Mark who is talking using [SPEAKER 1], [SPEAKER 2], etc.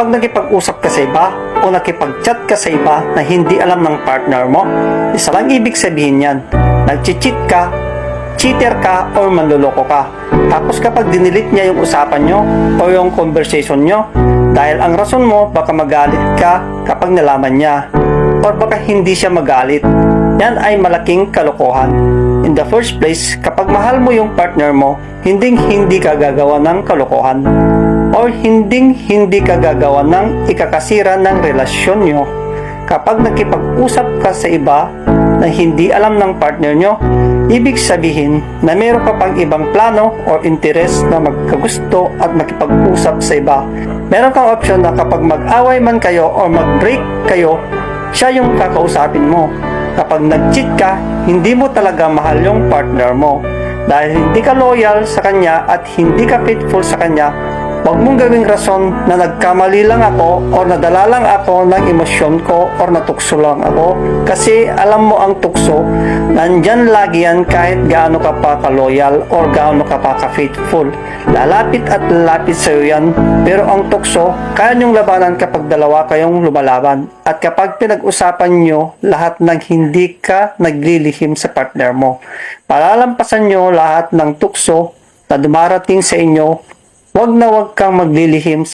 [SPEAKER 1] Kapag nakipag-usap ka sa iba o nakipag-chat ka sa iba na hindi alam ng partner mo, isa lang ibig sabihin yan. Nag-cheat ka, cheater ka, or manloloko ka. Tapos kapag dinilit niya yung usapan nyo o yung conversation nyo, dahil ang rason mo, baka magalit ka kapag nalaman niya, or baka hindi siya magalit. Yan ay malaking kalokohan. In the first place, kapag mahal mo yung partner mo, hindi ka gagawa ng kalokohan. Or hindi ka gagawa ng ikakasira ng relasyon nyo. Kapag nakipag-usap ka sa iba na hindi alam ng partner nyo, ibig sabihin na meron ka pang ibang plano o interest na magkagusto at makipag-usap sa iba. Meron kang option na kapag mag-away man kayo o mag-break kayo, siya yung kakausapin mo. Kapag nag-cheat ka, hindi mo talaga mahal yung partner mo. Dahil hindi ka loyal sa kanya at hindi ka faithful sa kanya, huwag mong gawing rason na nagkamali lang ako o nadala lang ako ng emosyon ko o natukso lang ako. Kasi alam mo ang tukso, nandyan lagi yan kahit gaano ka pa ka-loyal o gaano ka pa ka-faithful. Lalapit at lalapit sa'yo yan. Pero ang tukso, kaya niyong labanan kapag dalawa kayong lumalaban. At kapag pinag-usapan nyo lahat ng hindi ka naglilihim sa partner mo, palalampasan nyo lahat ng tukso na dumarating sa inyo. Wag na wag kang maglilihim